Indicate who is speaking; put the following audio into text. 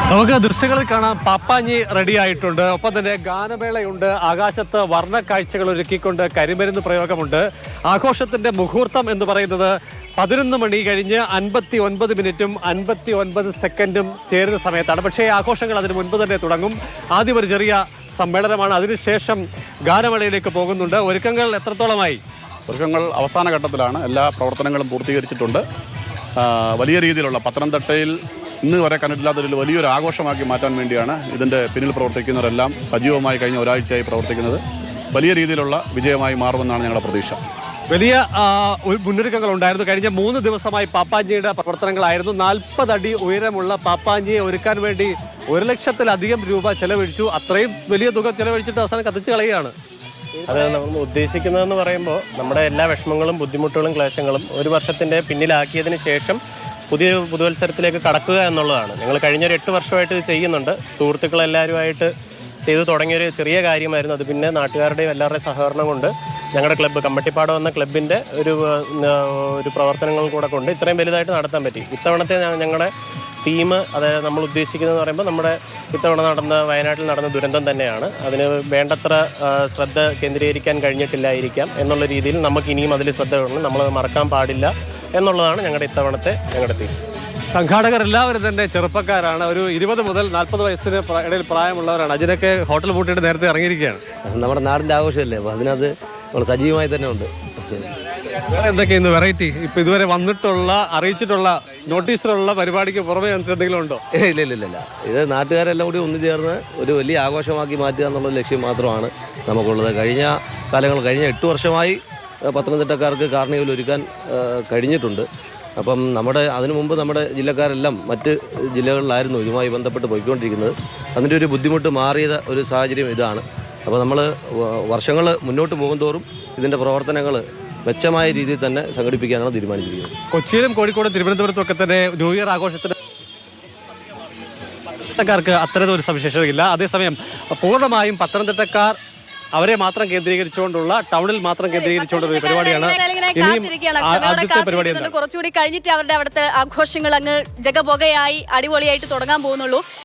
Speaker 1: നമുക്ക് ദൃശ്യങ്ങളിൽ കാണാം. പാപ്പാഞ്ഞി റെഡി ആയിട്ടുണ്ട്. ഒപ്പം തന്നെ ഗാനമേളയുണ്ട്. ആകാശത്ത് വർണ്ണ കാഴ്ചകൾ ഒരുക്കിക്കൊണ്ട് കരിമരുന്ന് പ്രയോഗമുണ്ട്. ആഘോഷത്തിന്റെ മുഹൂർത്തം എന്ന് പറയുന്നത് 11 മണി കഴിഞ്ഞ് 59 മിനിറ്റും 59 സെക്കൻഡും ചേരുന്ന സമയത്താണ്. പക്ഷേ ആഘോഷങ്ങൾ അതിന് മുൻപ് തന്നെ തുടങ്ങും. ആദ്യം ഒരു ചെറിയ സമ്മേളനമാണ്, അതിനുശേഷം ഗാനമേളയിലേക്ക് പോകുന്നുണ്ട്. ഒരുക്കങ്ങൾ എത്രത്തോളമായി?
Speaker 2: ഒരുക്കങ്ങൾ അവസാന ഘട്ടത്തിലാണ്. എല്ലാ പ്രവർത്തനങ്ങളും പൂർത്തീകരിച്ചിട്ടുണ്ട്. വലിയ രീതിയിലുള്ള പത്തനംതിട്ടയിൽ ഇന്ന് വരെ കണ്ടിട്ടില്ലാത്തൊരു വലിയൊരു ആഘോഷമാക്കി മാറ്റാൻ വേണ്ടിയാണ് ഇതിൻ്റെ പിന്നിൽ പ്രവർത്തിക്കുന്നവരെല്ലാം സജീവമായി കഴിഞ്ഞ ഒരാഴ്ചയായി പ്രവർത്തിക്കുന്നത്. വലിയ രീതിയിലുള്ള വിജയമായി മാറുമെന്നാണ് ഞങ്ങളുടെ പ്രതീക്ഷ.
Speaker 1: വലിയ മുന്നൊരുക്കങ്ങൾ ഉണ്ടായിരുന്നു. കഴിഞ്ഞ 3 ദിവസമായി പാപ്പാഞ്ചിയുടെ പ്രവർത്തനങ്ങളായിരുന്നു. 40 അടി ഉയരമുള്ള പാപ്പാഞ്ചിയെ ഒരുക്കാൻ വേണ്ടി 1 ലക്ഷത്തിലധികം രൂപ ചെലവഴിച്ചു. അത്രയും വലിയ തുക ചെലവഴിച്ചിട്ട് അവസാനം കത്തിച്ച് കളയുകയാണ്.
Speaker 3: അത് നമ്മൾ ഉദ്ദേശിക്കുന്നതെന്ന് പറയുമ്പോൾ നമ്മുടെ എല്ലാ വിഷമങ്ങളും ബുദ്ധിമുട്ടുകളും ക്ലേശങ്ങളും ഒരു വർഷത്തിൻ്റെ പിന്നിലാക്കിയതിന് ശേഷം പുതിയൊരു പുതുവത്സരത്തിലേക്ക് കടക്കുക എന്നുള്ളതാണ്. ഞങ്ങൾ കഴിഞ്ഞൊരു 8 വർഷമായിട്ട് ഇത് ചെയ്യുന്നുണ്ട്. സുഹൃത്തുക്കളെല്ലാവരുമായിട്ട് ചെയ്തു തുടങ്ങിയൊരു ചെറിയ കാര്യമായിരുന്നു. അത് പിന്നെ നാട്ടുകാരുടെയും എല്ലാവരുടെയും സഹകരണം കൊണ്ട് ഞങ്ങളുടെ ക്ലബ്ബ് കമ്മട്ടിപ്പാടം എന്ന ക്ലബിൻ്റെ ഒരു പ്രവർത്തനങ്ങൾ കൂടെ കൊണ്ട് ഇത്രയും വലുതായിട്ട് നടത്താൻ പറ്റി. ഇത്തവണത്തെ ഞങ്ങളുടെ തീം, അതായത് നമ്മൾ ഉദ്ദേശിക്കുന്നതെന്ന് പറയുമ്പോൾ നമ്മുടെ ഇത്തവണ വയനാട്ടിൽ നടന്ന ദുരന്തം തന്നെയാണ്. അതിന് വേണ്ടത്ര ശ്രദ്ധ കേന്ദ്രീകരിക്കാൻ കഴിഞ്ഞിട്ടില്ലായിരിക്കാം എന്നുള്ള രീതിയിൽ നമുക്ക് ഇനിയും അതിൽ ശ്രദ്ധ വേണം, നമ്മളത് മറക്കാൻ പാടില്ല എന്നുള്ളതാണ് ഞങ്ങളുടെ തീം.
Speaker 1: സംഘാടകർ എല്ലാവരും തന്നെ ചെറുപ്പക്കാരാണ്. ഒരു 20 മുതൽ 40 വയസ്സിന് ഇടയിൽ പ്രായമുള്ളവരാണ്. അതിനൊക്കെ ഹോട്ടൽ പൂട്ടിയിട്ട് നേരത്തെ ഇറങ്ങിയിരിക്കുകയാണ്.
Speaker 4: നമ്മുടെ നാടിൻ്റെ ആഘോഷമല്ലേ, അപ്പോൾ അതിനകത്ത് നമ്മൾ സജീവമായി തന്നെ ഉണ്ട്.
Speaker 1: വേറെ എന്തൊക്കെയാണ് വെറൈറ്റി ഇപ്പം ഇതുവരെ വന്നിട്ടുള്ള അറിയിച്ചിട്ടുള്ള നോട്ടീസിലുള്ള പരിപാടിക്ക് പുറമെ എന്തെങ്കിലും ഉണ്ടോ?
Speaker 4: ഇല്ല. ഇത് നാട്ടുകാരെല്ലാം കൂടി ഒന്നു ചേർന്ന് ഒരു വലിയ ആഘോഷമാക്കി മാറ്റുക എന്നുള്ള ലക്ഷ്യം മാത്രമാണ് നമുക്കുള്ളത്. കഴിഞ്ഞ 8 വർഷമായി പത്തനംതിട്ടക്കാർക്ക് കാർണിവൽ ഒരുക്കാൻ കഴിഞ്ഞിട്ടുണ്ട്. അപ്പം അതിനു മുമ്പ് നമ്മുടെ ജില്ലക്കാരെല്ലാം മറ്റ് ജില്ലകളിലായിരുന്നു ഇതുമായി ബന്ധപ്പെട്ട് പോയിക്കൊണ്ടിരിക്കുന്നത്. അതിൻ്റെ ഒരു ബുദ്ധിമുട്ട് മാറിയത് ഒരു സാഹചര്യം ഇതാണ്. അപ്പോൾ നമ്മൾ വർഷങ്ങൾ മുന്നോട്ട് പോകുന്തോറും ഇതിൻ്റെ പ്രവർത്തനങ്ങൾ മെച്ചമായ രീതിയിൽ തന്നെ സംഘടിപ്പിക്കാനാണ് തീരുമാനിച്ചിരിക്കുന്നത്.
Speaker 1: കൊച്ചിയിലും കോഴിക്കോടും തിരുവനന്തപുരത്തും ഒക്കെ തന്നെ ന്യൂ ഇയർ ആഘോഷത്തിന് പത്തനംതിട്ടക്കാർക്ക് അത്തരമൊരു സവിശേഷതയില്ല. അതേസമയം പൂർണ്ണമായും പത്തനംതിട്ടക്കാർ അവരെ മാത്രം കേന്ദ്രീകരിച്ചുകൊണ്ടുള്ള, ടൗണിൽ മാത്രം കേന്ദ്രീകരിച്ചുകൊണ്ടുള്ള ഒരു പരിപാടിയാണ്.
Speaker 5: കുറച്ചുകൂടി കഴിഞ്ഞിട്ട് അവിടുത്തെ ആഘോഷങ്ങൾ അങ്ങ് ജഗപൊകയായി അടിപൊളിയായിട്ട് തുടങ്ങാൻ പോകുന്നുള്ളൂ.